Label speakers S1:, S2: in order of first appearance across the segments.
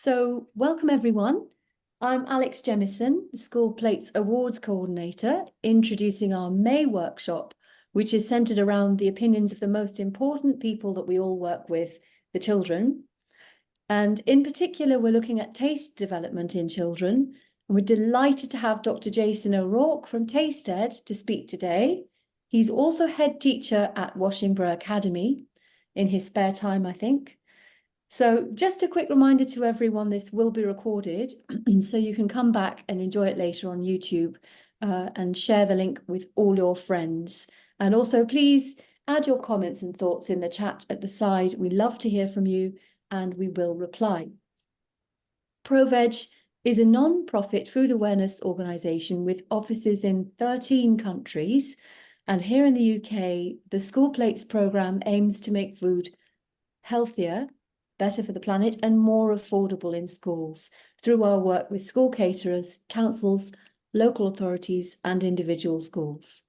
S1: So welcome everyone. I'm Alex Jemison, School Plates Awards Coordinator, introducing our May workshop, which is centred around the opinions of the most important people that we all work with, the children. And in particular, we're looking at taste development in children. And we're delighted to have Dr. Jason O'Rourke from Tasted to speak today. He's also head teacher at Washingborough Academy in his spare time, I think. So just a quick reminder to everyone, this will be recorded, so you can come back and enjoy it later on YouTube and share the link with all your friends. And also please add your comments and thoughts in the chat at the side. We love to hear from you and we will reply. ProVeg is a non-profit food awareness organisation with offices in 13 countries. And here in the UK, the School Plates programme aims to make food healthier, better for the planet and more affordable in schools through our work with school caterers, councils, local authorities and individual schools.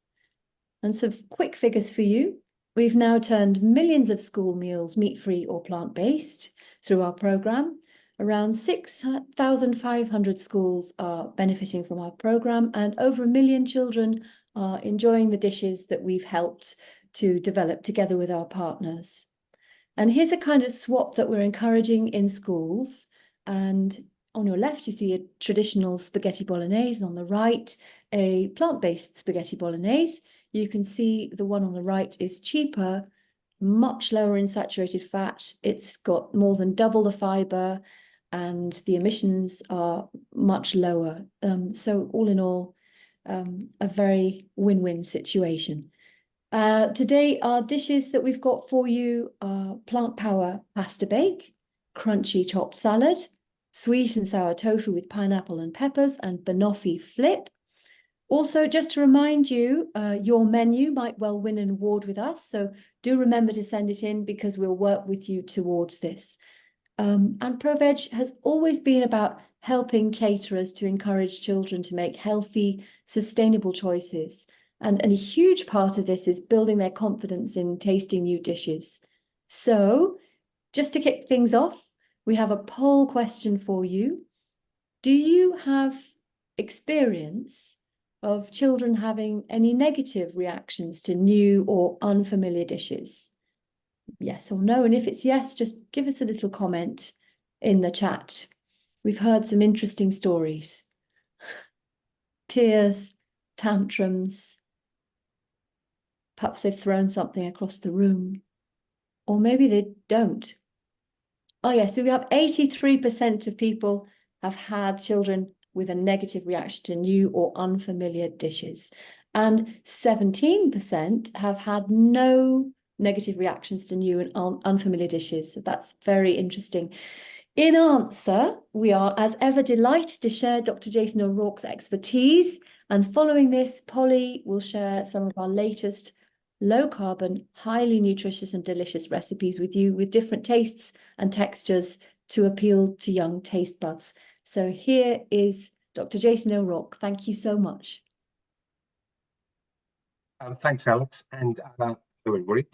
S1: And some quick figures for you. We've now turned millions of school meals meat-free or plant-based through our programme. Around 6,500 schools are benefiting from our programme and over 1 million children are enjoying the dishes that we've helped to develop together with our partners. And here's a kind of swap that we're encouraging in schools. And on your left, you see a traditional spaghetti bolognese, and on the right, a plant-based spaghetti bolognese. You can see the one on the right is cheaper, much lower in saturated fat. It's got more than double the fibre, and the emissions are much lower. So all in all, a very win-win situation. Today, our dishes that we've got for you are plant power pasta bake, crunchy chopped salad, sweet and sour tofu with pineapple and peppers, and banoffee flip. Also, just to remind you, your menu might well win an award with us, so do remember to send it in because we'll work with you towards this. And ProVeg has always been about helping caterers to encourage children to make healthy, sustainable choices. And a huge part of this is building their confidence in tasting new dishes. So just to kick things off, we have a poll question for you. Do you have experience of children having any negative reactions to new or unfamiliar dishes? Yes or no? And if it's yes, just give us a little comment in the chat. We've heard some interesting stories. Tears, tantrums. Perhaps they've thrown something across the room, or maybe they don't. Oh yeah, so we have 83% of people have had children with a negative reaction to new or unfamiliar dishes, and 17% have had no negative reactions to new and unfamiliar dishes. So that's very interesting. In answer, we are as ever delighted to share Dr. Jason O'Rourke's expertise, and following this, Polly will share some of our latest low carbon, highly nutritious and delicious recipes with you with different tastes and textures to appeal to young taste buds. So here is Dr. Jason O'Rourke. Thank you so much.
S2: Thanks, Alex, and hello everybody.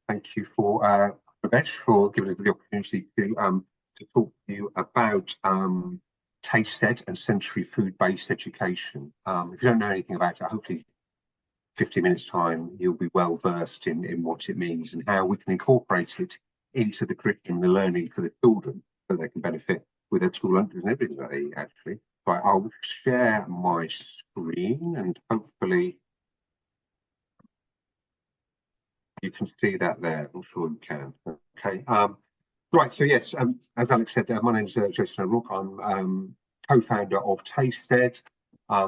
S2: Thank you for ProVeg for giving us the opportunity to talk to you about Tasted and sensory food-based education. If you don't know anything about it, hopefully 50 minutes time you'll be well versed in what it means and how we can incorporate it into the curriculum, the learning for the children, so they can benefit with their school lunches and everything actually. Right, I'll share my screen and hopefully you can see that there. I'm sure you can. Okay. Right. So yes, as Alex said, my name is Jason O'Rourke. I'm co-founder of Tasted,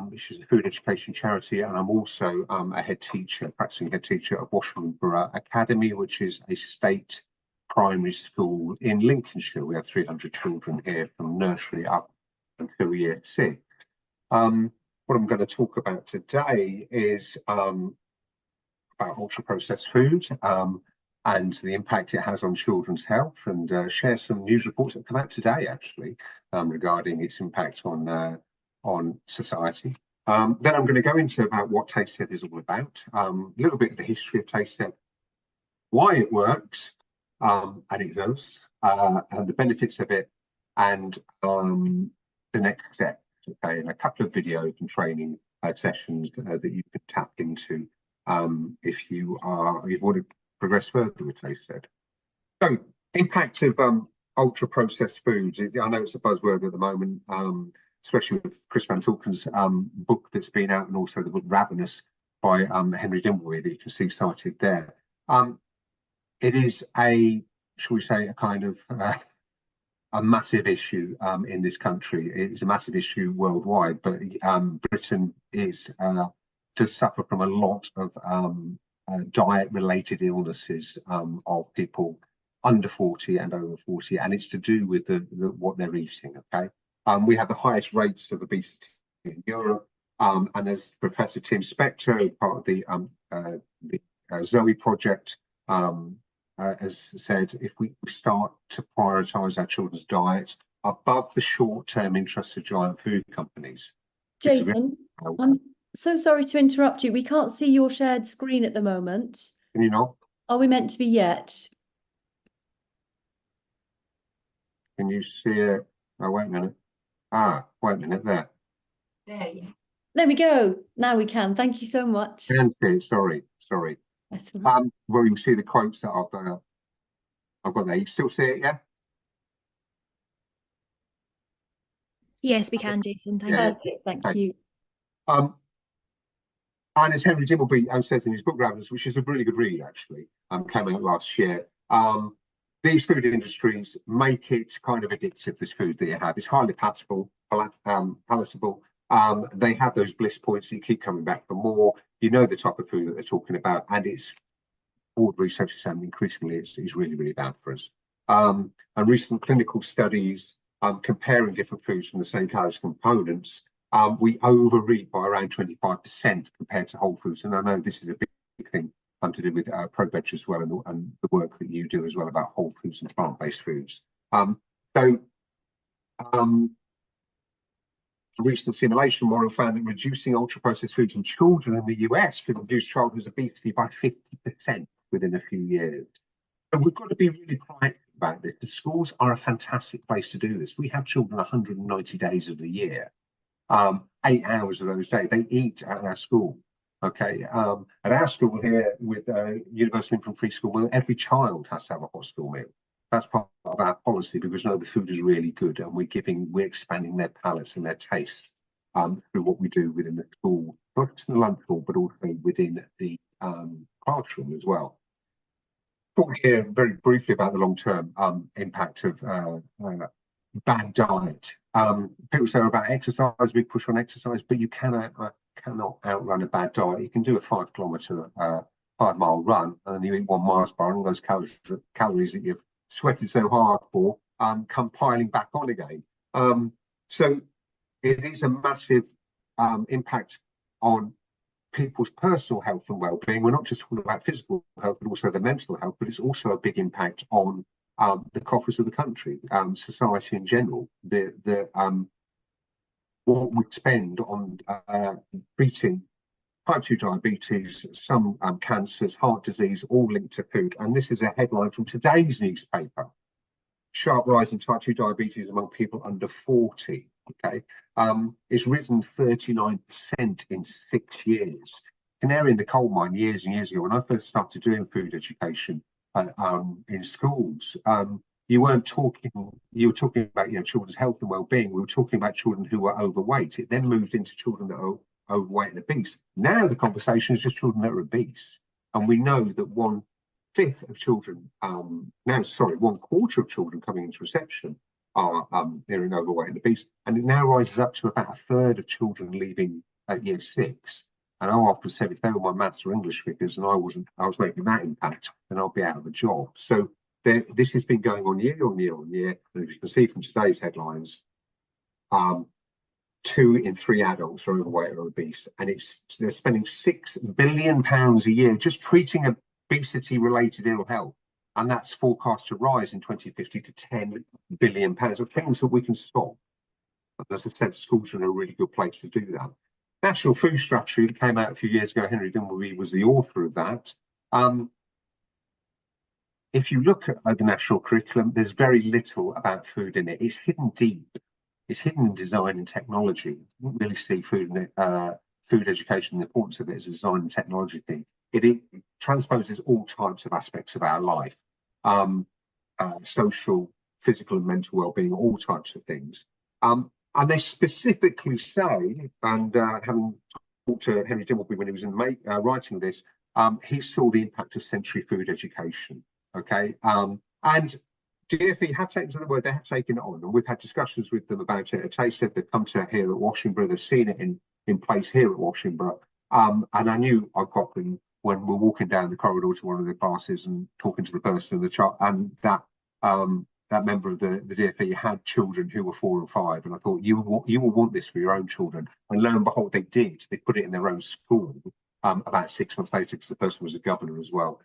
S2: which is a food education charity, and I'm also a head teacher, practicing head teacher of Washingborough Academy, which is a state primary school in Lincolnshire. We have 300 children here from nursery up until year 6. What I'm going to talk about today is about ultra-processed food and the impact it has on children's health, and share some news reports that come out today actually regarding its impact on society. Then I'm going to go into about what Tasted is all about, a little bit of the history of Tasted, why it works, and it does, and the benefits of it, and the next step, okay, and a couple of videos and training sessions that you can tap into if you want to progress further with TasteStead. So, impact of ultra processed foods. I know it's a buzzword at the moment, especially with Chris Van Tulken's book that's been out, and also the book Ravenous by Henry Dimbleby that you can see cited there. It is shall we say, a kind of a massive issue in this country. It's a massive issue worldwide, but Britain does suffer from a lot of diet-related illnesses of people under 40 and over 40, and it's to do with what they're eating. Okay, we have the highest rates of obesity in Europe, and as Professor Tim Spector, part of the Zoe project, as said, if we start to prioritise our children's diet above the short-term interests of giant food companies.
S1: Jason, I'm so sorry to interrupt you. We can't see your shared screen at the moment.
S2: Can you not?
S1: Are we meant to be yet?
S2: Can you see it? Oh, wait a minute. Wait a minute there.
S1: There we go. Now we can. Thank you so much.
S2: Can see it. Sorry.
S1: That's all right.
S2: Well, you see the quotes that I've got there. You still see it, yeah?
S3: Yes, we can, Jason. Thank you.
S1: Perfect. Thank you.
S2: And as Henry Dimbleby says in his book Ravenous, which is a really good read actually, came out last year. These food industries make it kind of addictive, this food that you have. It's highly palatable. They have those bliss points that you keep coming back for more. You know the type of food that they're talking about, and it's all research is saying increasingly it's really, really bad for us. And recent clinical studies comparing different foods from the same calories components, we overeat by around 25% compared to whole foods. And I know this is a big thing to do with ProVeg as well, and the work that you do as well about whole foods and plant-based foods. A recent simulation model found that reducing ultra-processed foods in children in the US could reduce childhood obesity by 50% within a few years. And we've got to be really proactive about this. The schools are a fantastic place to do this. We have children 190 days of the year, 8 hours of those days. They eat at our school. Okay, at our school here with University from Free School Meal, every child has to have a hot school meal. That's part of our policy because no, the food is really good, and we're expanding their palates and their tastes through what we do within the school, not just in the lunch hall, but also within the classroom as well. Talk here very briefly about the long-term impact of bad diet. People say about exercise, big push on exercise, but you cannot outrun a bad diet. You can do a 5 mile run, and then you eat 1 Mars bar, and those calories that you've sweated so hard for come piling back on again. So it is a massive impact on people's personal health and well-being. We're not just talking about physical health, but also the mental health, but it's also a big impact on the coffers of the country, society in general. What we spend on treating type 2 diabetes, some cancers, heart disease, all linked to food. And this is a headline from today's newspaper. Sharp rise in type 2 diabetes among people under 40. Okay, it's risen 39% in 6 years. Canary in the coal mine years and years ago, when I first started doing food education in schools, you were talking about children's health and well-being. We were talking about children who were overweight. It then moved into children that are overweight and obese. Now the conversation is just children that are obese, and we know that 1/5 of children, 1/4 of children coming into reception are nearing overweight and obese, and it now rises up to about 1/3 of children leaving at year 6. And I often said, if they were my maths or English figures, and I was making that impact, then I'll be out of a job. So this has been going on year on year on year, and as you can see from today's headlines, 2 in 3 adults are overweight or obese, and they're spending £6 billion a year just treating obesity-related ill health, and that's forecast to rise in 2050 to £10 billion of things that we can stop. And as I said, schools are in a really good place to do that. National Food Strategy that came out a few years ago. Henry Dimbleby was the author of that. if you look at the national curriculum, there's very little about food in it. It's hidden deep. It's hidden in design and technology. You don't really see food education, the importance of it as a design and technology thing. It transposes all types of aspects of our life, social, physical and mental well-being, all types of things. And they specifically say, and having talked to Henry Dimbleby when he was writing this, he saw the impact of sensory food education. Okay, and DfE have taken to the word, they have taken it on, and we've had discussions with them about it. Taste they've come to here at Washington, they've seen it in place here at Washington. And I knew I got them when we're walking down the corridor to one of the classes and talking to the person in the child, and that member of the DfE had children who were 4 and 5, and I thought you will want this for your own children. And lo and behold, they did. They put it in their own school about 6 months later, because the person was a governor as well.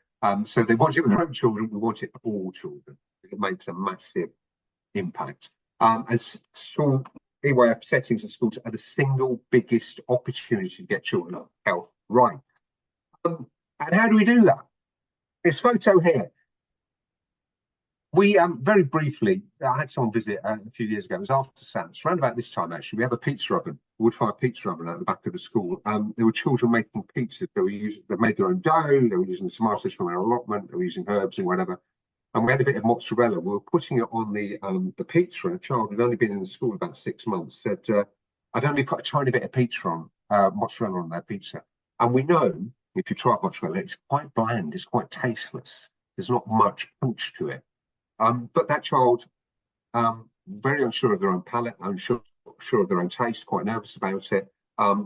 S2: So they want it with their own children. We want it for all children. It makes a massive impact. And school EYF settings and schools are the single biggest opportunity to get children health right. And how do we do that? This photo here. We very briefly, I had someone visit a few years ago. It was after SATS, around about this time actually. We have a pizza oven, wood-fired pizza oven at the back of the school. There were children making pizzas. They made their own dough. They were using the tomatoes from our allotment. They were using herbs and whatever. And we had a bit of mozzarella. We were putting it on the pizza, and a child who'd only been in the school about 6 months said, "I'd only put a tiny bit of pizza on mozzarella on their pizza." And we know if you try mozzarella, it's quite bland. It's quite tasteless. There's not much punch to it. But that child, very unsure of their own palate, unsure of their own taste, quite nervous about it,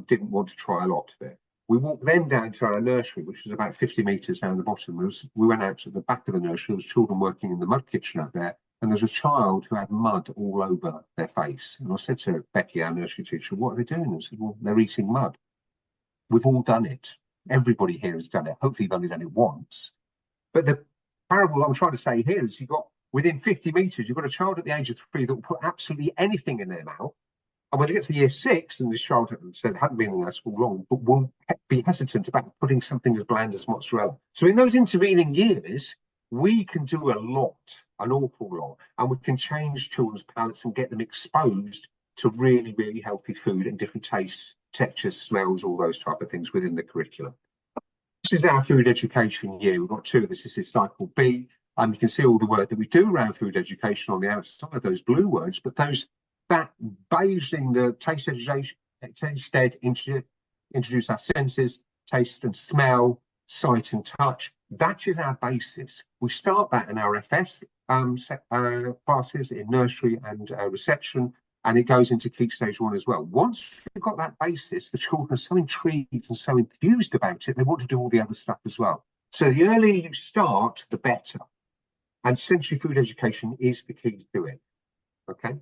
S2: didn't want to try a lot of it. We walked then down to our nursery, which was about 50 metres down the bottom. We went out to the back of the nursery. There was children working in the mud kitchen out there, and there was a child who had mud all over their face. And I said to Becky, our nursery teacher, "What are they doing?" And I said, "Well, they're eating mud." We've all done it. Everybody here has done it. Hopefully you've only done it once. But the parable I'm trying to say here is within 50 metres, you've got a child at the age of 3 that will put absolutely anything in their mouth. And when they get to year 6, and this child said hadn't been in their school long, but will be hesitant about putting something as bland as mozzarella. So in those intervening years, we can do a lot, an awful lot, and we can change children's palates and get them exposed to really, really healthy food and different tastes, textures, smells, all those type of things within the curriculum. This is our food education year. We've got 2 of this. This is cycle B. You can see all the work that we do around food education on the outside, those blue words, but that using the taste education instead introduce our senses, taste and smell, sight and touch. That is our basis. We start that in our FS classes in nursery and reception, and it goes into Key Stage 1 as well. Once you've got that basis, the children are so intrigued and so enthused about it, they want to do all the other stuff as well. So the earlier you start, the better. And sensory food education is the key to it. Okay.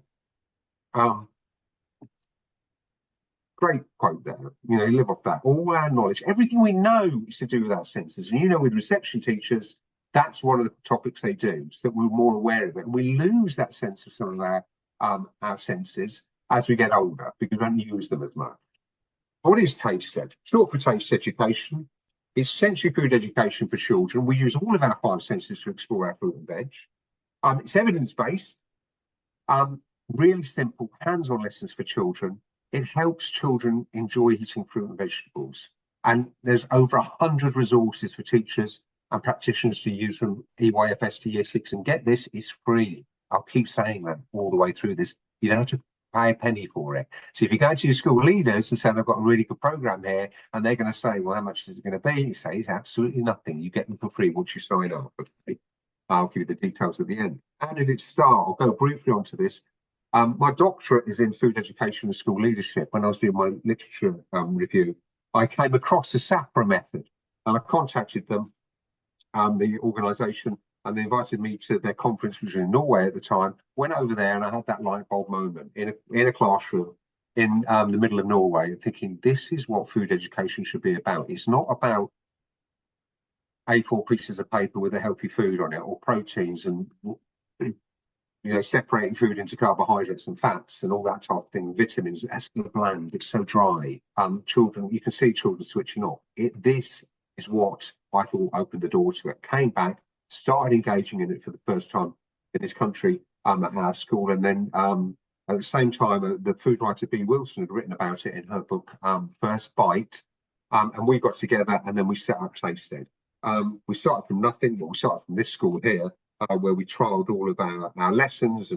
S2: Great quote there. Live off that. All our knowledge, everything we know is to do with our senses. And with reception teachers, that's one of the topics they do, so that we're more aware of it. And we lose that sense of some of our senses as we get older because we don't use them as much. What is taste ed? Short for taste education. It's sensory food education for children. We use all of our 5 senses to explore our fruit and veg. It's evidence-based, really simple, hands-on lessons for children. It helps children enjoy eating fruit and vegetables. And there's over 100 resources for teachers and practitioners to use from EYFS to Year 6. And get this, it's free. I'll keep saying that all the way through this. You don't have to pay a penny for it. So if you go to your school leaders and say, "I've got a really good program here," and they're going to say, "Well, how much is it going to be?" You say, "It's absolutely nothing. You get them for free once you sign up." Okay? I'll give you the details at the end. How did it start? I'll go briefly onto this. My doctorate is in food education and school leadership. When I was doing my literature review, I came across the SAPRA method, and I contacted them, the organisation, and they invited me to their conference, which was in Norway at the time. Went over there, and I had that light bulb moment in a classroom in the middle of Norway, thinking this is what food education should be about. It's not about A4 pieces of paper with a healthy food on it, or proteins and separating food into carbohydrates and fats and all that type of thing, vitamins. That's so bland, it's so dry. Children, you can see children switching off. This is what I thought opened the door to it. Came back, started engaging in it for the first time in this country at our school. And then at the same time, the food writer Bea Wilson had written about it in her book, First Bite. And we got together and then we set up Tasted. We started from nothing, but we started from this school here, where we trialled all of our lessons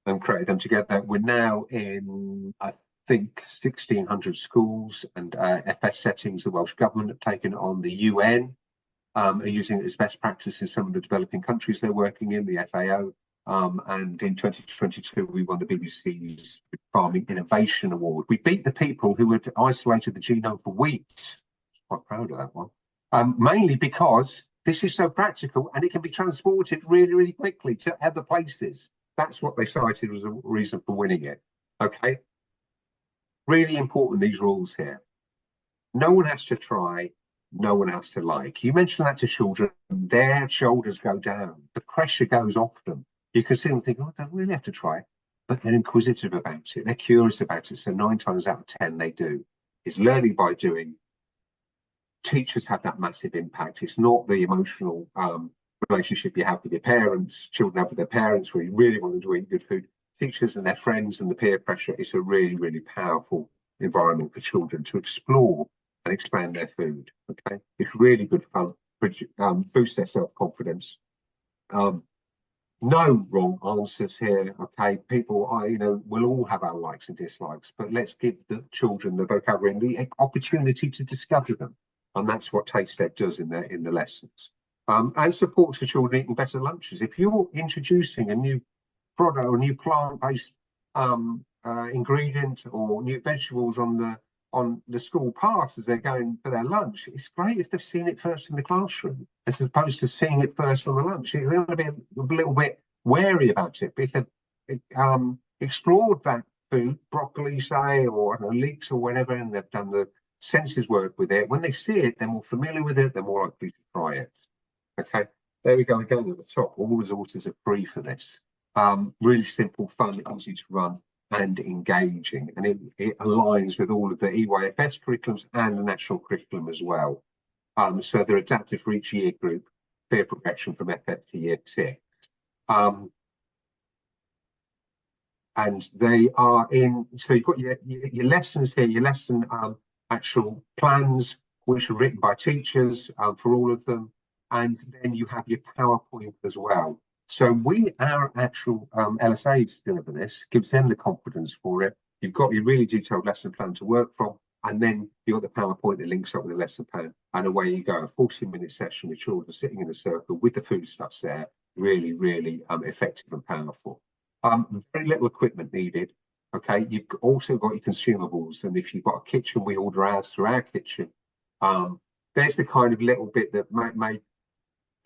S2: and created them together. We're now in, I think, 1,600 schools and FS settings. The Welsh Government have taken it on. The UN are using it as best practice in some of the developing countries they're working in, the FAO. And in 2022, we won the BBC's Farming Innovation Award. We beat the people who had isolated the genome for wheat. Quite proud of that one. Mainly because this is so practical and it can be transported really, really quickly to other places. That's what they cited as a reason for winning it. Okay. Really important, these rules here. No one has to try. No one has to like. You mention that to children, their shoulders go down. The pressure goes off them. You can see them think, oh, I don't really have to try. But they're inquisitive about it. They're curious about it. So 9 times out of 10, they do. It's learning by doing. Teachers have that massive impact. It's not the emotional relationship you have with your parents, children have with their parents, where you really want them to eat good food. Teachers and their friends and the peer pressure is a really, really powerful environment for children to explore and expand their food. Okay, it's really good fun, boosts their self-confidence. No wrong answers here. Okay, people, we'll all have our likes and dislikes, but let's give the children the vocabulary and the opportunity to discover them. And that's what Tasted does in the lessons. And supports the children eating better lunches. If you're introducing a new product or new plant-based ingredient or new vegetables on the school path as they're going for their lunch, it's great if they've seen it first in the classroom as opposed to seeing it first on the lunch. They're going to be a little bit wary about it. But if they've explored that food, broccoli, say, or leeks or whatever, and they've done the senses work with it, when they see it, they're more familiar with it, they're more likely to try it. Okay, there we go again at the top. All resources are free for this. Really simple, fun, easy to run, and engaging, and it aligns with all of the EYFS curriculums and the national curriculum as well. So they're adapted for each year group, peer progression from FF to year 6. And they are in, so you've got your lessons here, your lesson actual plans, which are written by teachers for all of them. And then you have your PowerPoint as well. So our actual LSAs deliver this, gives them the confidence for it. You've got your really detailed lesson plan to work from, and then you've got the PowerPoint that links up with the lesson plan, and away you go. A 40-minute session with children sitting in a circle with the foodstuffs there, really, really effective and powerful. Very little equipment needed. Okay, you've also got your consumables, and if you've got a kitchen, we order ours through our kitchen. There's the kind of little bit that might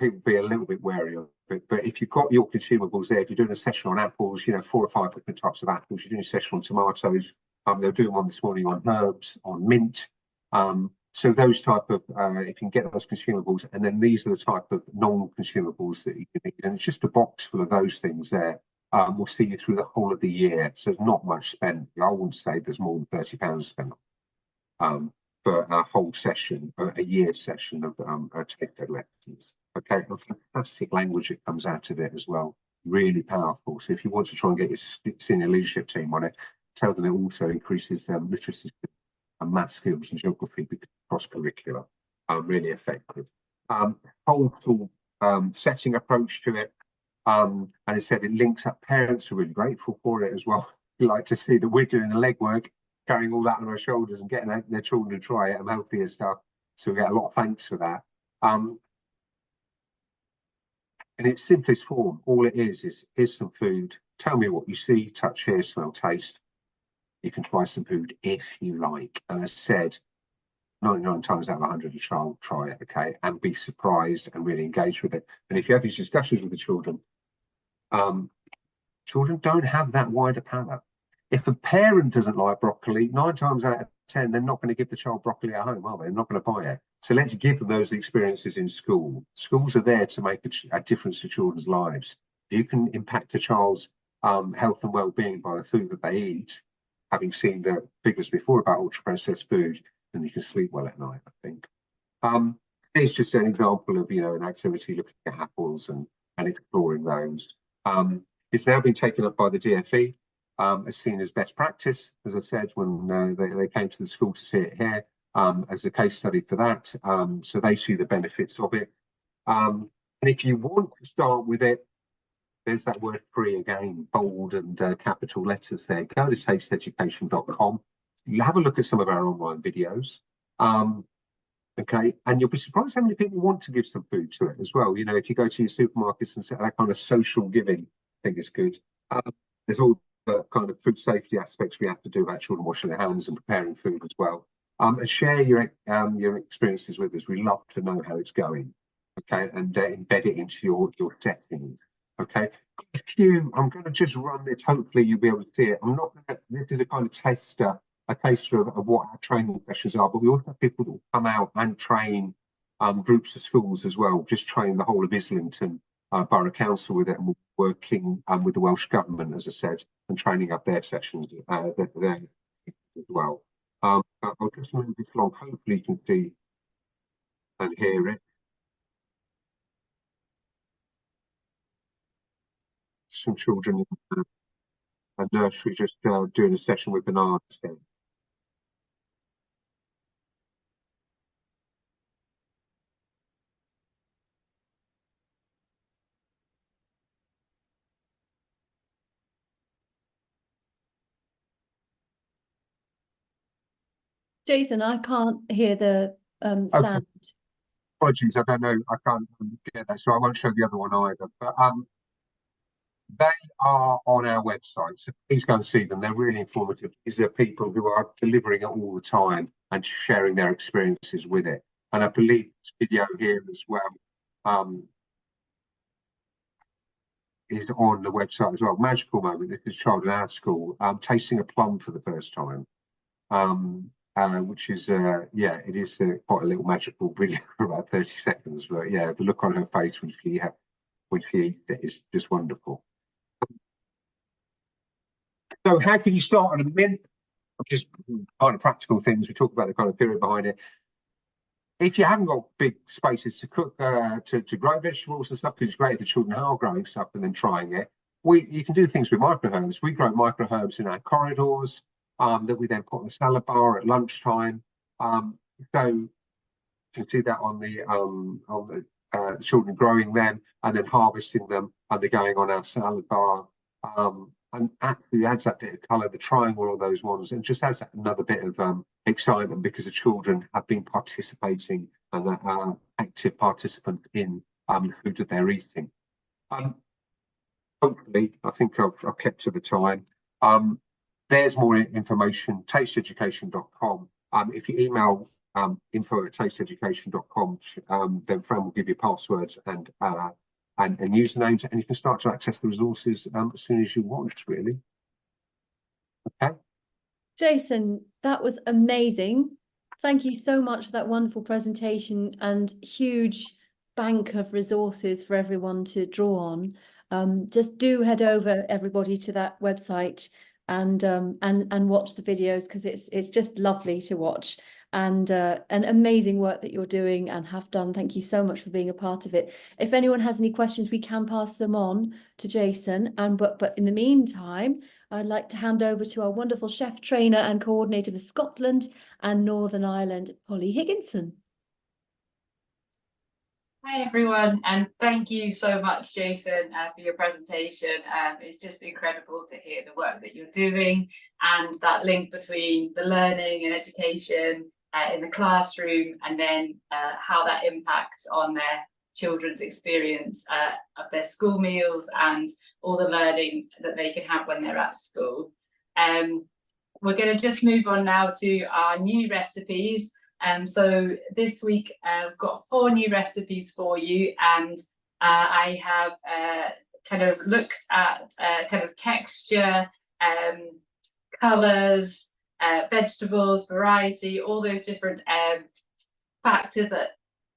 S2: people be a little bit wary of. But if you've got your consumables there, if you're doing a session on apples, 4 or 5 different types of apples, you're doing a session on tomatoes, they're doing one this morning on herbs, on mint. So those type of, if you can get those consumables, and then these are the type of non-consumables that you can need. And it's just a box full of those things there. We'll see you through the whole of the year. So there's not much spent. I wouldn't say there's more than £30 spent for a whole session, a year session of Tasted lessons. Okay, a fantastic language that comes out of it as well. Really powerful. So if you want to try and get your senior leadership team on it, tell them it also increases literacy and math skills and geography across curricula. Really effective. Whole tool setting approach to it. And I said it links up. Parents are really grateful for it as well. You like to see that we're doing the legwork, carrying all that on our shoulders and getting their children to try it and healthier stuff. So we get a lot of thanks for that. In its simplest form, all it is here's some food. Tell me what you see, touch, hear, smell, taste. You can try some food if you like. And as I said, 99 times out of 100, a child will try it, okay, and be surprised and really engage with it. And if you have these discussions with the children, children don't have that wider palate. If a parent doesn't like broccoli, 9 times out of 10, they're not going to give the child broccoli at home, are they? They're not going to buy it. So let's give them those experiences in school. Schools are there to make a difference to children's lives. You can impact a child's health and well-being by the food that they eat, having seen the figures before about ultra-processed food, then you can sleep well at night, I think. It's just an example of, an activity looking at apples and exploring those. It's now been taken up by the DfE, as seen as best practice, as I said, when they came to the school to see it here, as a case study for that. So they see the benefits of it. And if you want to start with it, there's that word free again, bold and capital letters there. Go to tasteeducation.com. You have a look at some of our online videos. Okay, and you'll be surprised how many people want to give some food to it as well. If you go to your supermarkets and say that kind of social giving thing is good. There's all the kind of food safety aspects we have to do about children washing their hands and preparing food as well. And share your experiences with us. We love to know how it's going. Okay, and embed it into your settings. Okay, I'm going to just run this. Hopefully, you'll be able to see it. I'm not going to. This is a kind of taster of what our training sessions are, but we also have people that will come out and train groups of schools as well, just train the whole of Islington Borough Council with it, and we're working with the Welsh Government, as I said, and training up their sessions there as well. I'll just move this along. Hopefully you can see and hear it. Some children in a nursery just doing a session with bananas here.
S1: Jason, I can't hear the sound.
S2: Apologies, I don't know, I can't get that, so I won't show the other one either. But they are on our website, so please go and see them. They're really informative. These are people who are delivering it all the time and sharing their experiences with it. And I believe this video here as well is on the website as well. Magical moment. This is a child in our school tasting a plum for the first time. Which is it is quite a little magical video for about 30 seconds, but yeah, the look on her face when she eats it is just wonderful. So how can you start on a mint? Just kind of practical things. We talk about the kind of theory behind it. If you haven't got big spaces to cook to grow vegetables and stuff, because it's great if the children are growing stuff and then trying it, you can do things with microherbs. We grow microherbs in our corridors that we then put on the salad bar at lunchtime. So you can see that on the children growing them and then harvesting them, and they're going on our salad bar. And actually adds that bit of colour, the triangle, all those ones, and just adds another bit of excitement, because the children have been participating and are active participants in the food that they're eating. Hopefully, I think I've kept to the time. There's more information, tasteeducation.com. If you email info@tasteeducation.com, then Fran will give you passwords and usernames, and you can start to access the resources as soon as you want, really. Okay.
S1: Jason, that was amazing. Thank you so much for that wonderful presentation and huge bank of resources for everyone to draw on. Just do head over, everybody, to that website and watch the videos, because it's just lovely to watch. And amazing work that you're doing and have done. Thank you so much for being a part of it. If anyone has any questions, we can pass them on to Jason. But in the meantime, I'd like to hand over to our wonderful chef trainer and coordinator for Scotland and Northern Ireland, Polly Higginson.
S4: Hi everyone, and thank you so much, Jason, for your presentation. It's just incredible to hear the work that you're doing and that link between the learning and education in the classroom, and then how that impacts on their children's experience of their school meals and all the learning that they can have when they're at school. We're going to just move on now to our new recipes. So this week I've got 4 new recipes for you, and I have kind of looked at kind of texture, colours, vegetables, variety, all those different factors that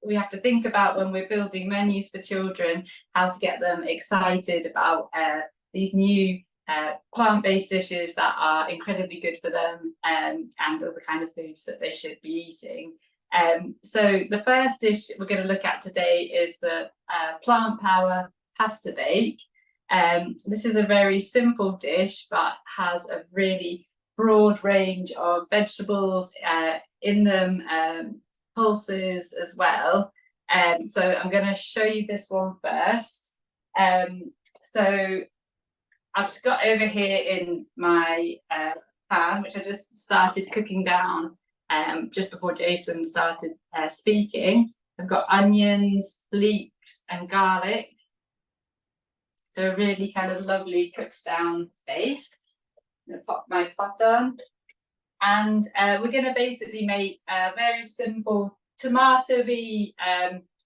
S4: we have to think about when we're building menus for children, how to get them excited about these new plant-based dishes that are incredibly good for them, and all the kind of foods that they should be eating. So the first dish we're going to look at today is the plant power pasta bake. This is a very simple dish, but has a really broad range of vegetables in them, pulses as well. So I'm going to show you this one first. So I've got over here in my pan, which I just started cooking down just before Jason started speaking. I've got onions, leeks and garlic. So a really kind of lovely cooked down base. I'm going to pop my pot on. And we're going to basically make a very simple tomato-y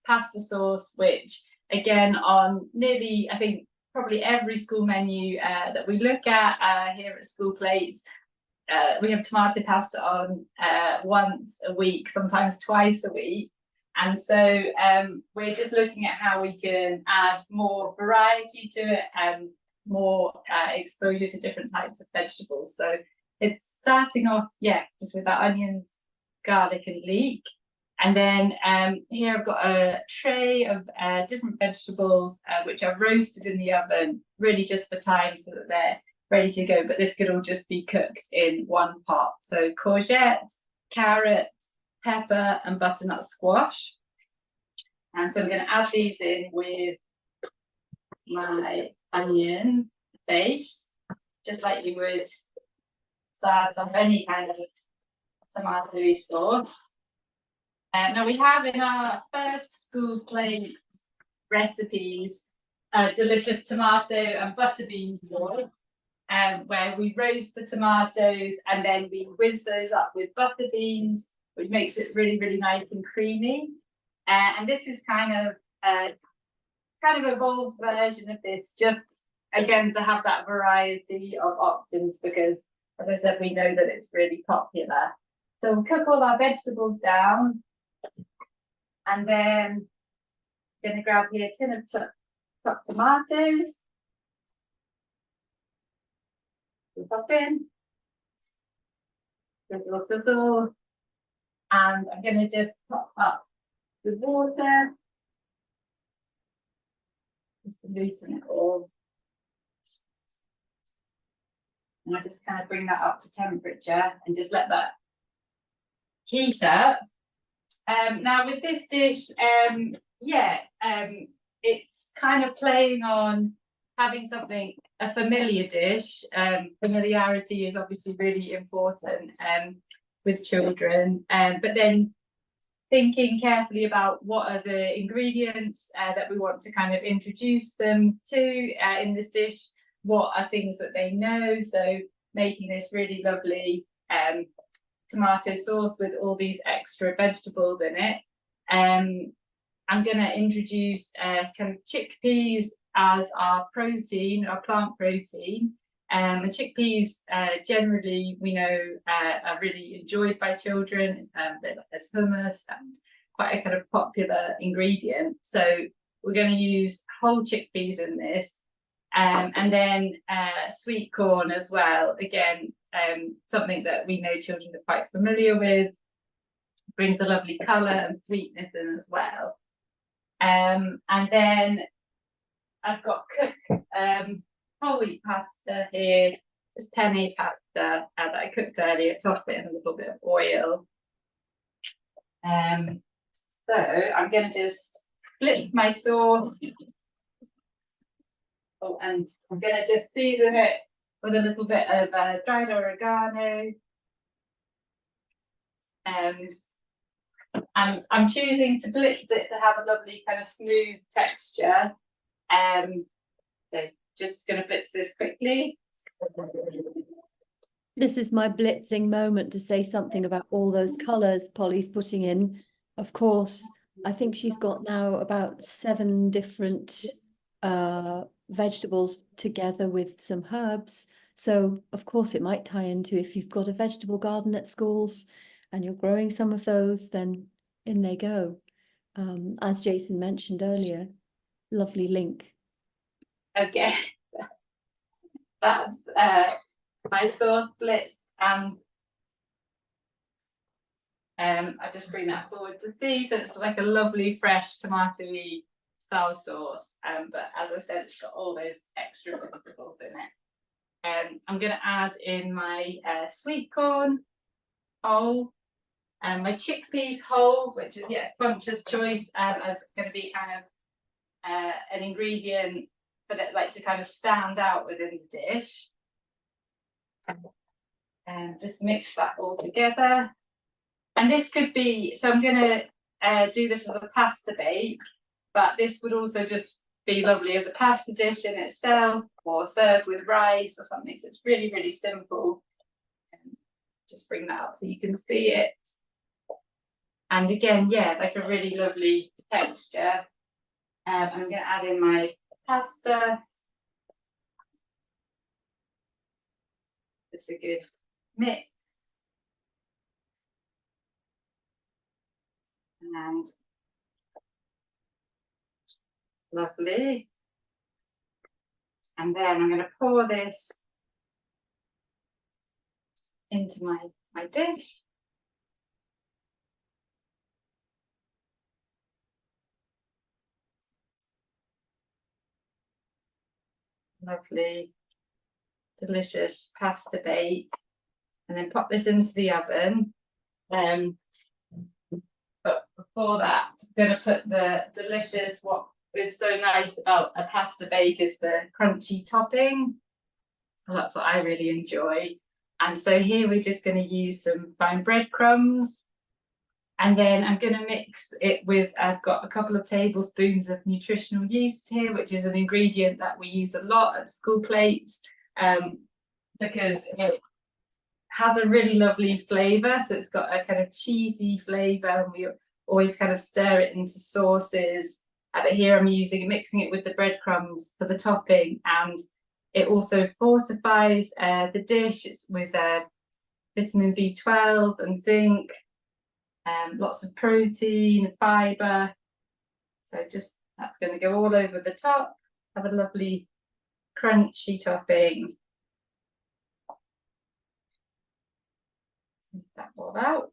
S4: pasta sauce, which again on nearly, I think, probably every school menu that we look at here at School Plates, we have tomato pasta on once a week, sometimes twice a week. And so we're just looking at how we can add more variety to it, more exposure to different types of vegetables. So it's starting off, just with that onions, garlic and leek. And then here I've got a tray of different vegetables, which I've roasted in the oven, really just for time so that they're ready to go. But this could all just be cooked in one pot. So courgette, carrot, pepper and butternut squash. And so I'm going to add these in with my onion base, just like you would start off any kind of tomato sauce. Now we have in our first School Plate recipes delicious tomato and butter bean sauce, where we roast the tomatoes and then we whiz those up with butter beans, which makes it really, really nice and creamy. And this is kind of evolved version of this, just again to have that variety of options, because as I said, we know that it's really popular. So we'll cook all our vegetables down, and then I'm going to grab here a tin of chopped tomatoes. We'll pop in. Sizzle, sizzle. And I'm going to just top up the water, just to loosen it all. And I just kind of bring that up to temperature and just let that heat up. Now with this dish, it's kind of playing on having something, a familiar dish. Familiarity is obviously really important with children, but then thinking carefully about what are the ingredients that we want to kind of introduce them to in this dish, what are things that they know. So making this really lovely tomato sauce with all these extra vegetables in it. I'm going to introduce kind of chickpeas as our protein, our plant protein. And chickpeas generally we know are really enjoyed by children. They're like as hummus and quite a kind of popular ingredient. So we're going to use whole chickpeas in this. And then sweet corn as well. Again, something that we know children are quite familiar with, brings a lovely colour and sweetness in as well. And then I've got cooked whole wheat pasta here, just penne pasta that I cooked earlier, top it in a little bit of oil. So I'm going to just flip my sauce. Oh, and I'm going to just season it with a little bit of dried oregano. And I'm choosing to blitz it to have a lovely kind of smooth texture. So just going to blitz this quickly.
S1: This is my blitzing moment to say something about all those colours Polly's putting in. Of course, I think she's got now about 7 different vegetables together with some herbs. So of course it might tie into, if you've got a vegetable garden at schools and you're growing some of those, then in they go. As Jason mentioned earlier, lovely link.
S4: Okay, that's my sauce blitz, and I just bring that forward to see. So it's like a lovely fresh tomatoey style sauce. But as I said, it's got all those extra vegetables in it. I'm going to add in my sweet corn whole, and my chickpeas whole, which is conscious choice, as going to be kind of an ingredient for that, like to kind of stand out within the dish. And just mix that all together. And this could be, so I'm going to do this as a pasta bake, but this would also just be lovely as a pasta dish in itself, or served with rice or something. So it's really, really simple. Just bring that up so you can see it. And again, like a really lovely texture. I'm going to add in my pasta. It's a good mix. And lovely. And then I'm going to pour this into my dish. Lovely, delicious pasta bake. And then pop this into the oven. But before that, I'm going to put the delicious, what is so nice about a pasta bake is the crunchy topping. Well, that's what I really enjoy. And so here we're just going to use some fine breadcrumbs. And then I'm going to mix it with, I've got a couple of tablespoons of nutritional yeast here, which is an ingredient that we use a lot at school plates, because it has a really lovely flavour. So it's got a kind of cheesy flavour, and we always kind of stir it into sauces. But here I'm mixing it with the breadcrumbs for the topping, and it also fortifies the dish. It's with vitamin B12 and zinc, lots of protein, fibre. So just that's going to go all over the top. Have a lovely crunchy topping. Take that all out.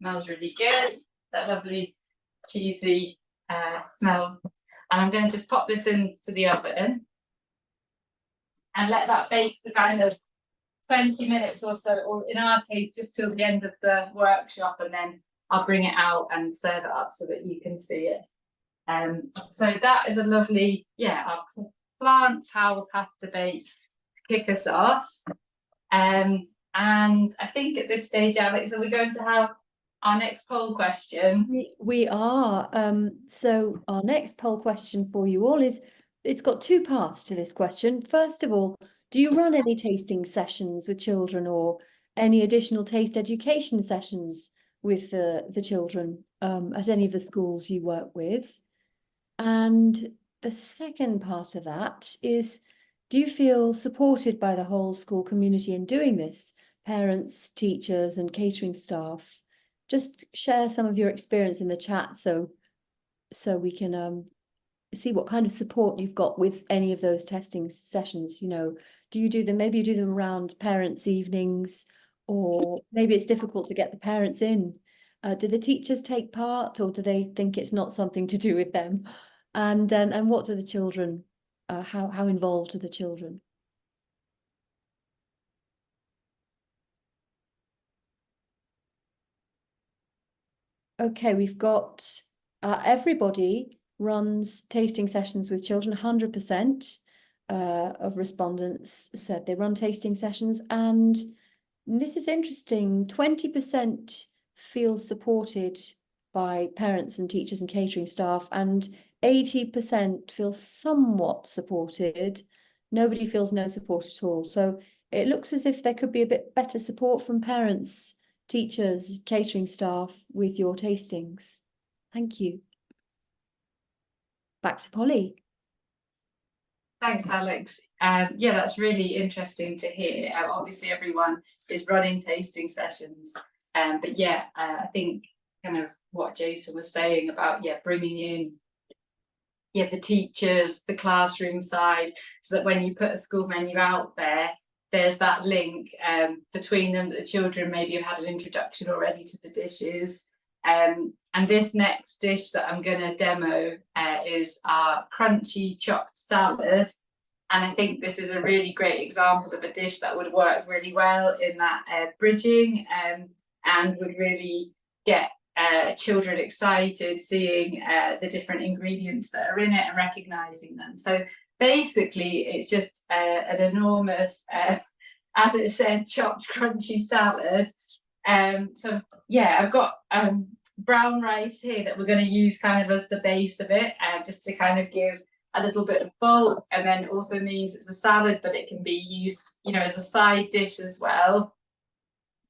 S4: Smells really good. That lovely cheesy smell. And I'm going to just pop this into the oven and let that bake for kind of 20 minutes or so, or in our case, just till the end of the workshop, and then I'll bring it out and serve it up so that you can see it. So that is a lovely, our plant power pasta bake to kick us off. And I think at this stage, Alex, are we going to have our next poll question?
S1: We are. So our next poll question for you all is, it's got two parts to this question. First of all, do you run any tasting sessions with children, or any additional taste education sessions with the children at any of the schools you work with? And the second part of that is, do you feel supported by the whole school community in doing this? Parents, teachers, and catering staff. Just share some of your experience in the chat so we can see what kind of support you've got with any of those testing sessions. You know, do you do them, maybe you do them around parents' evenings, or maybe it's difficult to get the parents in. Do the teachers take part, or do they think it's not something to do with them? And what do the children, how involved are the children? Okay, we've got everybody runs tasting sessions with children. 100% of respondents said they run tasting sessions, and this is interesting. 20% feel supported by parents and teachers and catering staff, and 80% feel somewhat supported. Nobody feels no support at all. So it looks as if there could be a bit better support from parents, teachers, catering staff with your tastings. Thank you. Back to Polly.
S4: Thanks, Alex. That's really interesting to hear. Obviously, everyone is running tasting sessions, but I think kind of what Jason was saying about bringing in the teachers, the classroom side, so that when you put a school menu out there, there's that link between them, that the children maybe have had an introduction already to the dishes. And this next dish that I'm going to demo is our crunchy chopped salad. And I think this is a really great example of a dish that would work really well in that bridging and would really get children excited seeing the different ingredients that are in it and recognizing them. So basically it's just an enormous, as it said, chopped crunchy salad. So yeah, I've got brown rice here that we're going to use kind of as the base of it, just to kind of give a little bit of bulk, and then also means it's a salad, but it can be used, you know, as a side dish as well.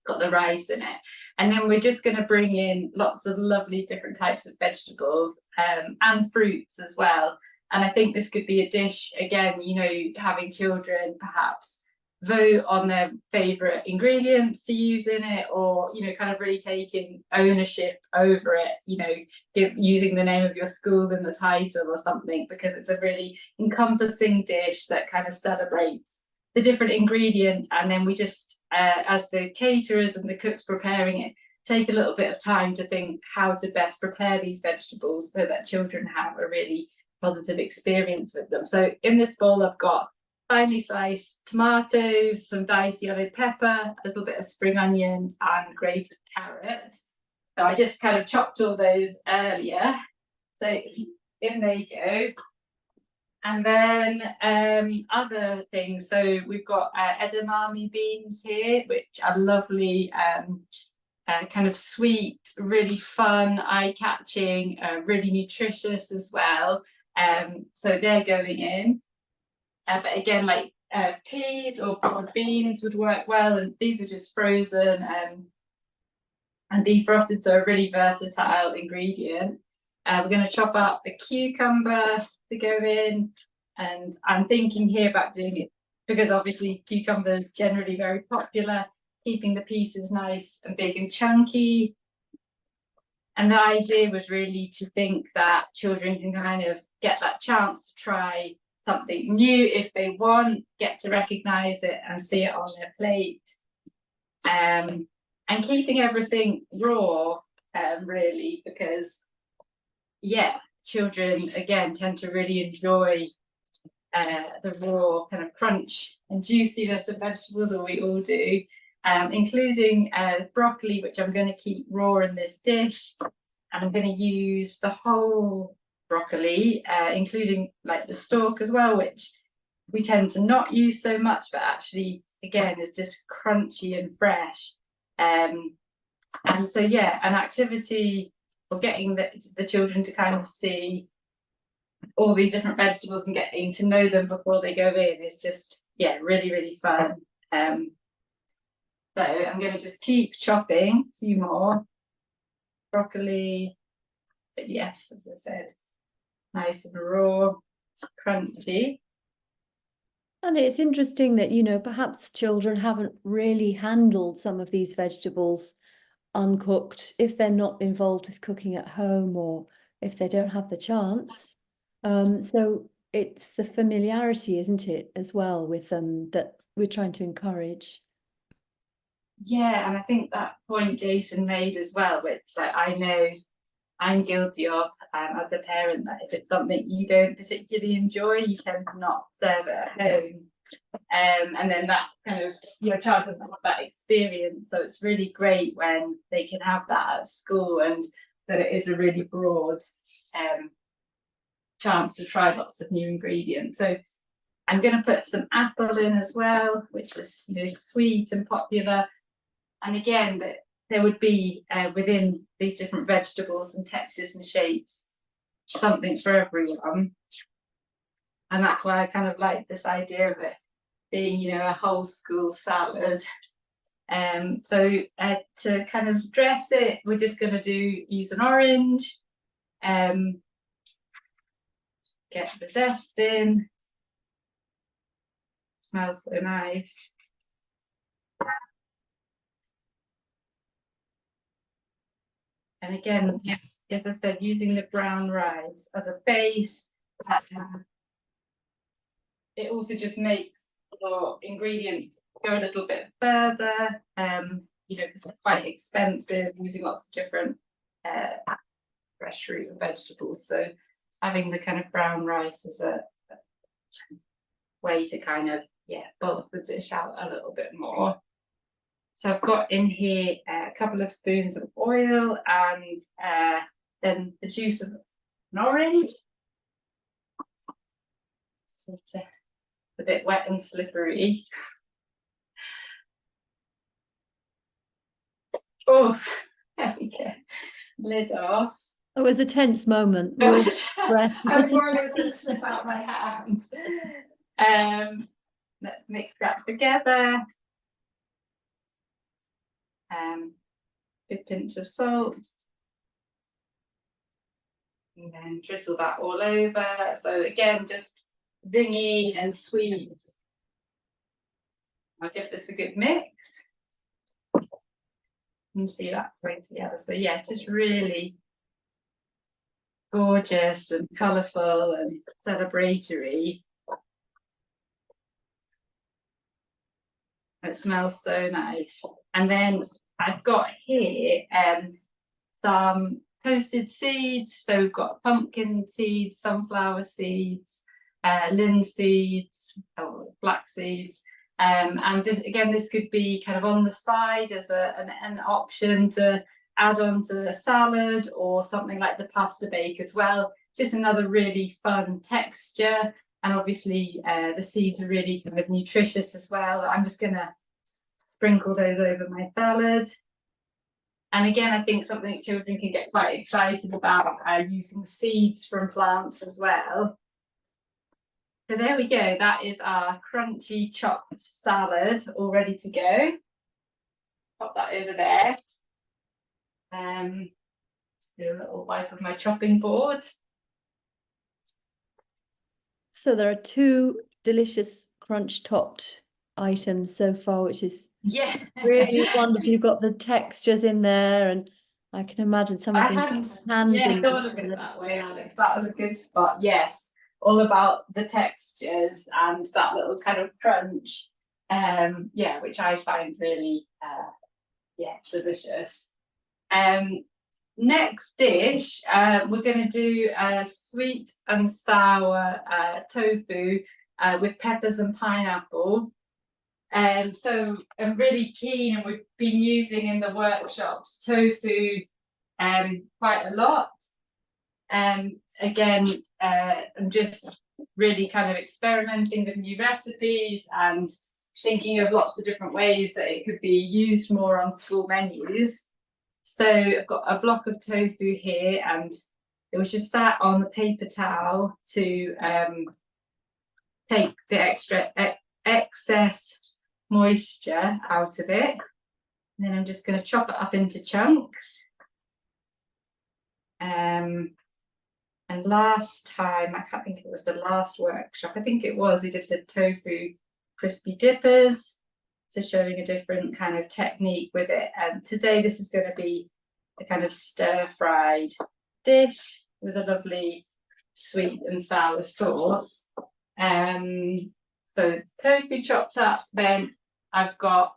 S4: Got the rice in it, and then we're just going to bring in lots of lovely different types of vegetables and fruits as well. And I think this could be a dish, again, you know, having children perhaps vote on their favorite ingredients to use in it, or, you know, kind of really taking ownership over it, you know, using the name of your school in the title or something, because it's a really encompassing dish that kind of celebrates the different ingredients. And then we just, as the caterers and the cooks preparing it, take a little bit of time to think how to best prepare these vegetables so that children have a really positive experience with them. So in this bowl I've got finely sliced tomatoes, some diced yellow pepper, a little bit of spring onions and grated carrot. So I just kind of chopped all those earlier. So in they go. And then other things. So we've got edamame beans here, which are lovely, kind of sweet, really fun, eye-catching, really nutritious as well. So they're going in. But again, like peas or broad beans would work well, and these are just frozen and defrosted, so a really versatile ingredient. We're going to chop up a cucumber to go in, and I'm thinking here about doing it because obviously cucumbers generally very popular, keeping the pieces nice and big and chunky. And the idea was really to think that children can kind of get that chance to try something new if they want, get to recognize it and see it on their plate, and keeping everything raw, really, because yeah, children again tend to really enjoy the raw kind of crunch and juiciness of vegetables, or we all do, including broccoli, which I'm going to keep raw in this dish, and I'm going to use the whole broccoli, including like the stalk as well, which we tend to not use so much, but actually again is just crunchy and fresh. And so yeah, an activity for getting the children to kind of see all these different vegetables and getting to know them before they go in is just, yeah, really, really fun. So I'm going to just keep chopping a few more broccoli, but yes, as I said, nice and raw, crunchy.
S1: And it's interesting that, you know, perhaps children haven't really handled some of these vegetables uncooked if they're not involved with cooking at home, or if they don't have the chance. So it's the familiarity, isn't it, as well with them, that we're trying to encourage.
S4: Yeah, and I think that point Jason made as well, which like I know I'm guilty of as a parent, that if it's something you don't particularly enjoy, you tend to not serve it at home. And then that kind of, your child doesn't have that experience. So it's really great when they can have that at school, and that it is a really broad chance to try lots of new ingredients. So I'm going to put some apple in as well, which is, you know, sweet and popular. And again, that there would be within these different vegetables and textures and shapes something for everyone. And that's why I kind of like this idea of it being, you know, a whole school salad. So to kind of dress it, we're just going to use an orange, get the zest in. Smells so nice. And again, as I said, using the brown rice as a base, it also just makes your ingredients go a little bit further, you know, because it's quite expensive, using lots of different fresh fruit and vegetables. So having the kind of brown rice as a way to kind of, yeah, bulk the dish out a little bit more. So I've got in here a couple of spoons of oil and then the juice of an orange. So it's a bit wet and slippery. Oh, there we go. Lid off.
S1: It was a tense moment. We
S4: I
S1: all
S4: was
S1: breath.
S4: worried I was going to slip out my hand. Let's mix that together. Good pinch of salt. And then drizzle that all over. So again, just ringy and sweet. I'll give this a good mix. And see that going together. So yeah, just really gorgeous and colourful and celebratory. It smells so nice. And then I've got here some toasted seeds. So we've got pumpkin seeds, sunflower seeds, linseeds, or black seeds. And this, again, this could be kind of on the side as an option to add on to a salad or something like the pasta bake as well. Just another really fun texture. And obviously the seeds are really kind of nutritious as well. I'm just going to sprinkle those over my salad. And again, I think something children can get quite excited about, using seeds from plants as well. So there we go, that is our crunchy chopped salad all ready to go. Pop that over there. Do a little wipe of my chopping board.
S1: So there are two delicious crunch topped items so far, which is
S4: Yeah.
S1: really wonderful. You've got the textures in there, and I can imagine some of
S4: I
S1: the
S4: hadn't
S1: hands in
S4: thought of it that way, Alex. That was a good spot. Yes, all about the textures and that little kind of crunch. Yeah, which I find really delicious. Next dish, we're going to do a sweet and sour tofu with peppers and pineapple. So I'm really keen, and we've been using in the workshops tofu quite a lot. Again, I'm just really kind of experimenting with new recipes and thinking of lots of different ways that it could be used more on school menus. So I've got a block of tofu here, and it was just sat on the paper towel to take the excess moisture out of it. And then I'm just going to chop it up into chunks. And last time, I can't think if it was the last workshop, I think it was, we did the tofu crispy dippers. So showing a different kind of technique with it. And today this is going to be a kind of stir-fried dish with a lovely sweet and sour sauce. So tofu chopped up, then I've got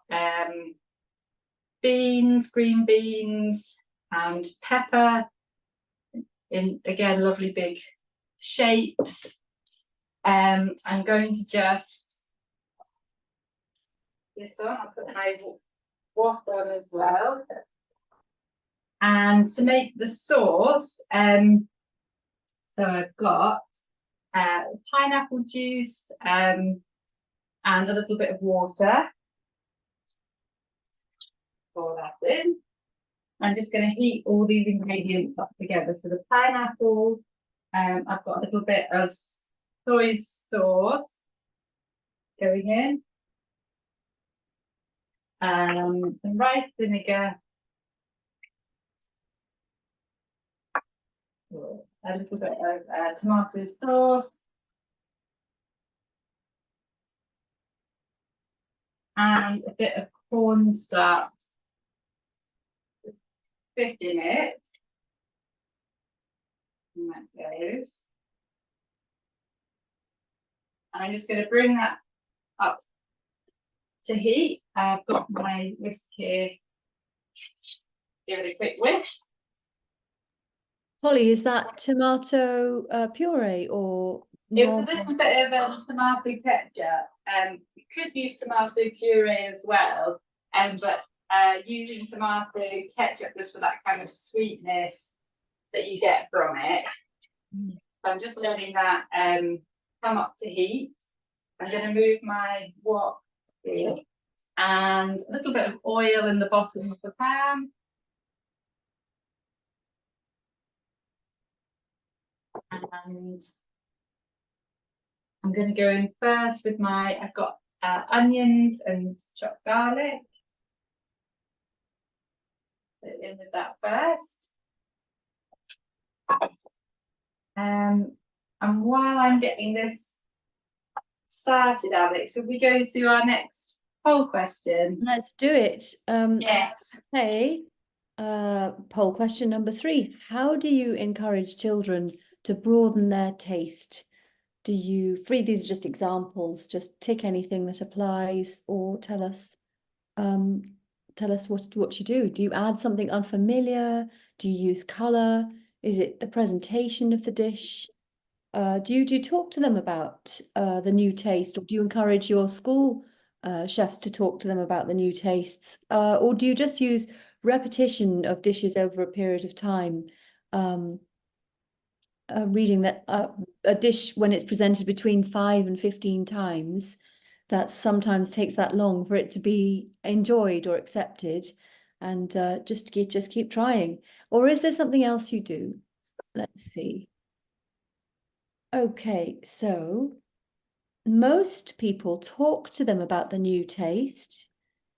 S4: beans, green beans and pepper in, again, lovely big shapes. I'm going to just this on, I'll put my wok on as well. And to make the sauce, so I've got pineapple juice and a little bit of water. Pour that in. I'm just going to heat all these ingredients up together. So the pineapple, I've got a little bit of soy sauce going in. Some rice vinegar, a little bit of tomato sauce, and a bit of cornstarch to thicken it. And that goes. And I'm just going to bring that up to heat. I've got my whisk here. Give it a quick whisk.
S1: Polly, is that tomato puree or
S4: It was a
S1: normal?
S4: little bit of tomato ketchup. You could use tomato puree as well, but using tomato ketchup just for that kind of sweetness that you get from it. So I'm just letting that come up to heat. I'm going to move my wok here and a little bit of oil in the bottom of the pan. And I'm going to go in first with I've got onions and chopped garlic. Put it in with that first. And while I'm getting this started, Alex, if we go to our next poll question.
S1: Let's do it.
S4: Yes.
S1: Okay. Poll question number 3. How do you encourage children to broaden their taste? Do you, these are just examples, just tick anything that applies, or tell us what you do. Do you add something unfamiliar? Do you use colour? Is it the presentation of the dish? Do you talk to them about the new taste, or do you encourage your school chefs to talk to them about the new tastes? Or do you just use repetition of dishes over a period of time? Reading that a dish, when it's presented between 5 and 15 times, that sometimes takes that long for it to be enjoyed or accepted, and just keep trying. Or is there something else you do? Let's see. Okay, so most people talk to them about the new taste,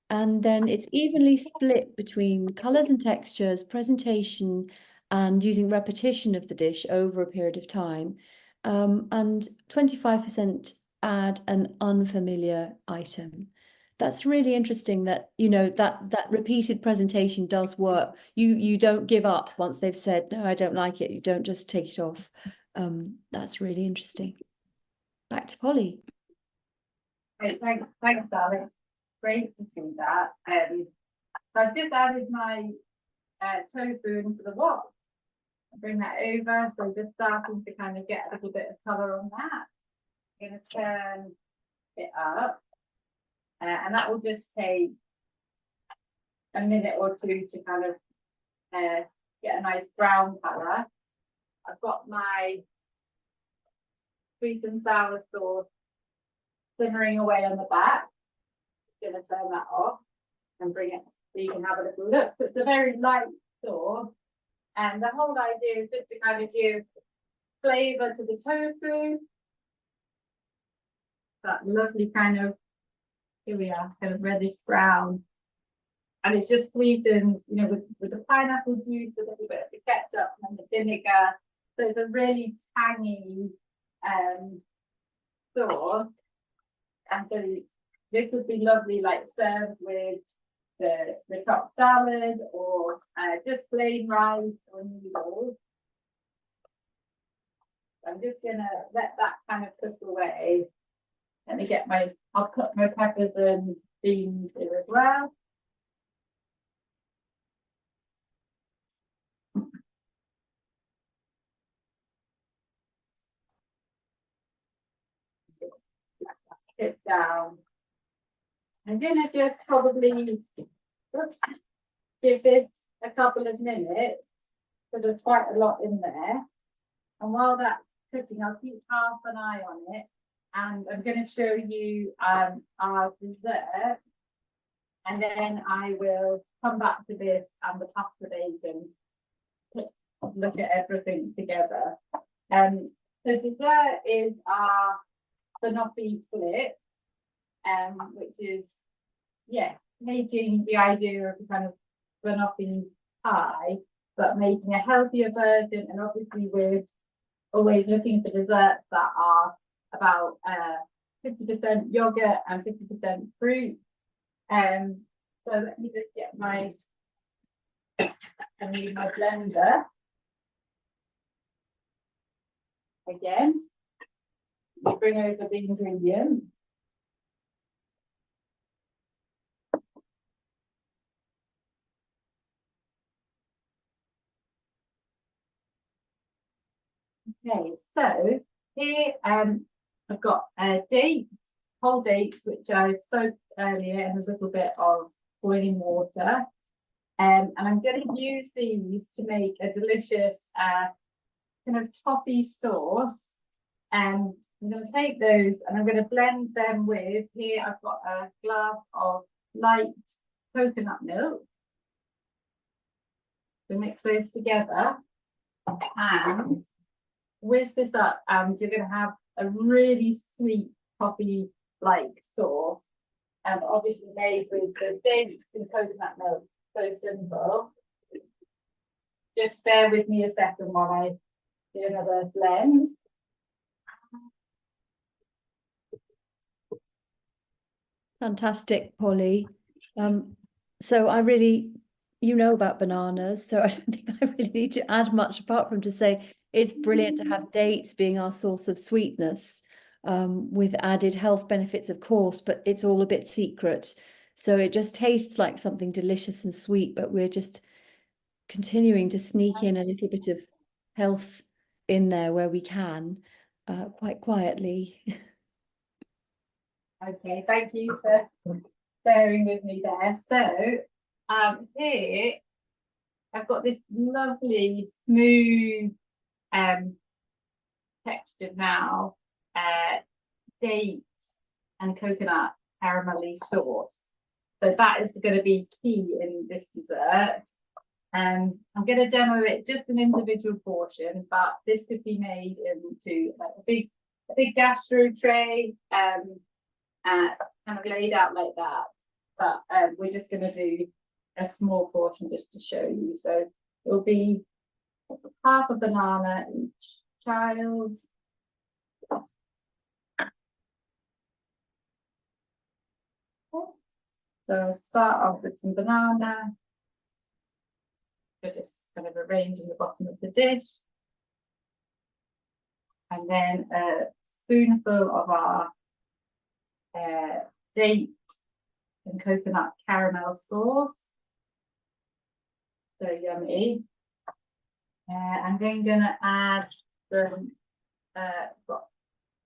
S1: and then it's evenly split between colours and textures, presentation, and using repetition of the dish over a period of time. And 25% add an unfamiliar item. That's really interesting that, you know, that repeated presentation does work. You don't give up once they've said, no, I don't like it. You don't just take it off. That's really interesting. Back to Polly.
S4: Great, thanks, Alex. Great to see that. So I've just added my tofu into the wok. Bring that over, so just starting to kind of get a little bit of colour on that. I'm going to turn it up, and that will just take a minute or two to kind of get a nice brown colour. I've got my sweet and sour sauce simmering away on the back. I'm going to turn that off and bring it so you can have a little look. So it's a very light sauce, and the whole idea is just to kind of give flavour to the tofu. That lovely kind of, here we are, kind of reddish brown. And it's just sweetened, you know, with the pineapple juice, a little bit of the ketchup and the vinegar. So it's a really tangy sauce. And so this would be lovely, like served with the chopped salad, or just plain rice or noodles. I'm just gonna let that kind of cook away. Let me get I'll cut my peppers and beans here as well. It down. I'm gonna just probably give it a couple of minutes, because there's quite a lot in there. And while that's cooking, I'll keep half an eye on it. And I'm going to show you our dessert. And then I will come back to this and the pasta bacon. Look at everything together. So dessert is our banoffee split, which is, yeah, making the idea of a kind of banoffee pie, but making a healthier version, and obviously we're always looking for desserts that are about 50% yogurt and 50% fruit. So let me just get my blender again. We bring over the ingredients. Okay, so here I've got dates, whole dates, which I soaked earlier in a little bit of boiling water. And I'm going to use these to make a delicious kind of toffee sauce. And I'm going to take those and I'm going to blend them with, here I've got a glass of light coconut milk. So mix those together and whisk this up, and you're going to have a really sweet coffee-like sauce, and obviously made with the dates and coconut milk. So simple. Just bear with me a second while I do another blend.
S1: Fantastic, Polly. So I really, you know about bananas, so I don't think I really need to add much apart from to say it's brilliant to have dates being our source of sweetness, with added health benefits, of course, but it's all a bit secret. So it just tastes like something delicious and sweet, but we're just continuing to sneak in a little bit of health in there where we can, quite quietly.
S4: Okay, thank you for bearing with me there. So here I've got this lovely smooth texture now, dates and coconut caramelly sauce. So that is going to be key in this dessert. I'm going to demo it just an individual portion, but this could be made into like a big gastro tray, kind of laid out like that. But we're just going to do a small portion just to show you. So it will be half a banana each child. So I'll start off with some banana. We'll just kind of arrange in the bottom of the dish. And then a spoonful of our date and coconut caramel sauce. So yummy. I'm then gonna add some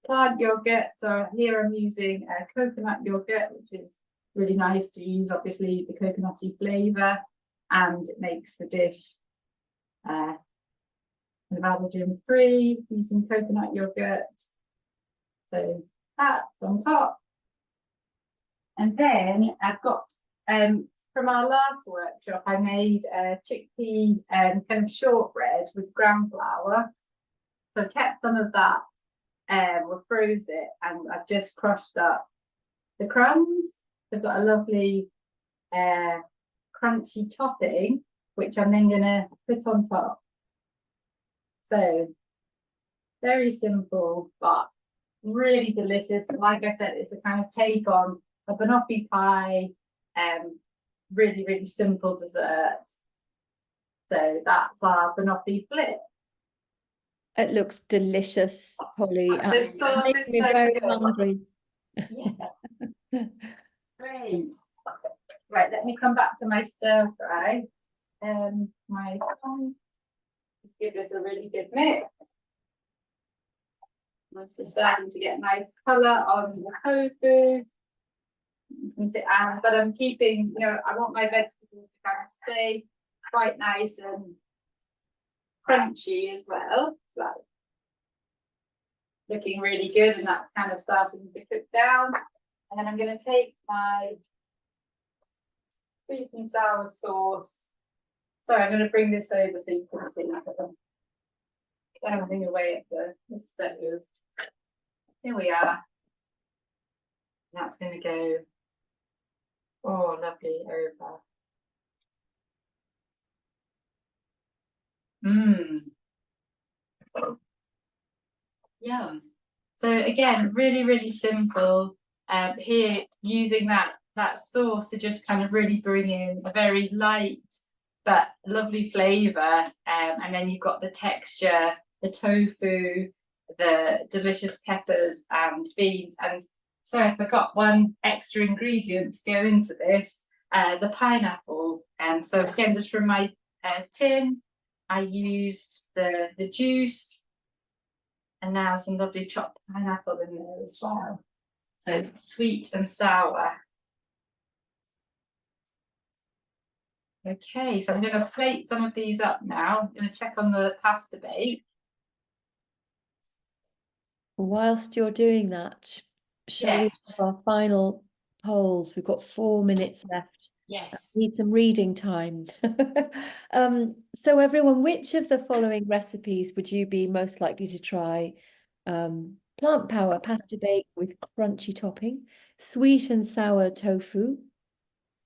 S4: plant yogurt. So here I'm using coconut yogurt, which is really nice to use, obviously the coconutty flavour, and it makes the dish allergen free using coconut yogurt. So that's on top. And then I've got from our last workshop, I made a chickpea kind of shortbread with ground flour. So I kept some of that, or froze it, and I've just crushed up the crumbs. They've got a lovely crunchy topping, which I'm then gonna put on top. So very simple, but really delicious. Like I said, it's a kind of take on a banoffee pie, really, really simple dessert. So that's our banoffee flip.
S1: It looks delicious, Polly.
S4: The sauce
S1: Makes
S4: is
S1: me
S4: so
S1: very
S4: good.
S1: hungry.
S4: Yeah. Great. Right, let me come back to my stir fry. My tongue. Give this a really good mix. It's starting to get nice colour on the tofu. But I'm keeping, you know, I want my vegetables to kind of stay quite nice and crunchy as well. So that's looking really good, and that's kind of starting to cook down. And then I'm going to take my sweet and sour sauce. Sorry, I'm going to bring this over so you can see everything away at the stove. Here we are. That's going to go, oh, lovely, over. Yum. So again, really, really simple. Here, using that sauce to just kind of really bring in a very light but lovely flavour. And then you've got the texture, the tofu, the delicious peppers and beans. And sorry, I forgot one extra ingredient to go into this, the pineapple. And so again, just from my tin, I used the juice And now some lovely chopped pineapple in there as well. So sweet and sour. Okay, so I'm going to plate some of these up now. I'm going to check on the pasta bake.
S1: Whilst you're doing that, shall we
S4: Yes.
S1: have our final polls? We've got 4 minutes left.
S4: Yes.
S1: Need some reading time. So everyone, which of the following recipes would you be most likely to try? Plant power pasta bake with crunchy topping, sweet and sour tofu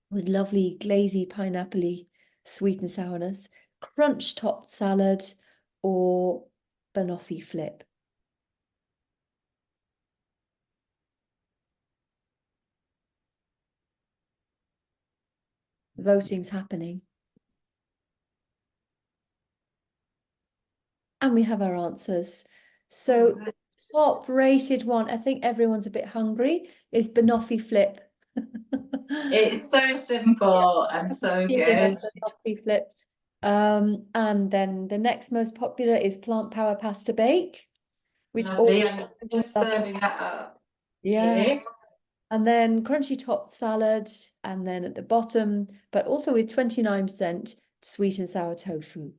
S1: with lovely glazy pineapple-y sweet and sourness, crunch topped salad, or banoffee flip. Voting's happening. And we have our answers. So the top rated one, I think everyone's a bit hungry, is banoffee flip.
S4: It's so simple and so
S1: Giving
S4: good.
S1: us a banoffee flip. And then the next most popular is plant power pasta bake, which
S4: Lovely.
S1: always
S4: I'm just serving that up.
S1: yeah.
S4: Here.
S1: And then crunchy topped salad, and then at the bottom, but also with 29% sweet and sour tofu.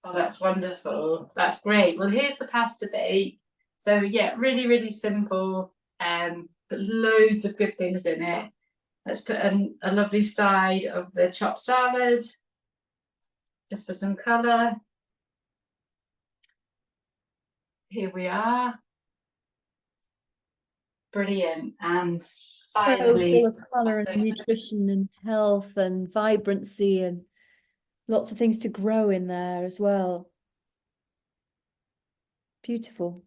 S4: Oh, that's wonderful. That's great. Well, here's the pasta bake. So yeah, really, really simple. But loads of good things in it. Let's put a lovely side of the chopped salad, just for some colour. Here we are. Brilliant. And
S1: So
S4: finally,
S1: full of colour and nutrition and health and vibrancy and lots of things to grow in there as well. Beautiful.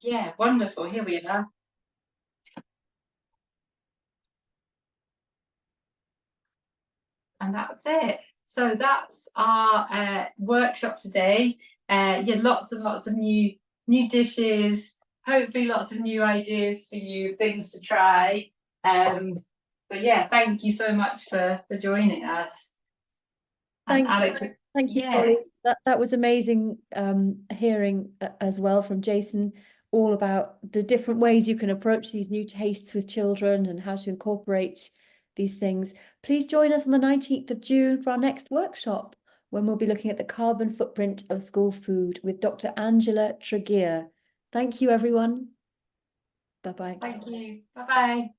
S4: yeah, wonderful. Here we are. And that's it. So that's our workshop today. Yeah, lots and lots of new dishes. Hopefully, lots of new ideas for you, things to try. But yeah, thank you so much for joining us. And
S1: Thank
S4: Alex,
S1: Thank you,
S4: yeah.
S1: Polly. That was amazing hearing as well from Jason, all about the different ways you can approach these new tastes with children and how to incorporate these things. Please join us on the 19th of June for our next workshop, when we'll be looking at the carbon footprint of school food with Dr. Angela Tregear. Thank you, everyone. Bye-bye.
S4: Thank you. Bye-bye.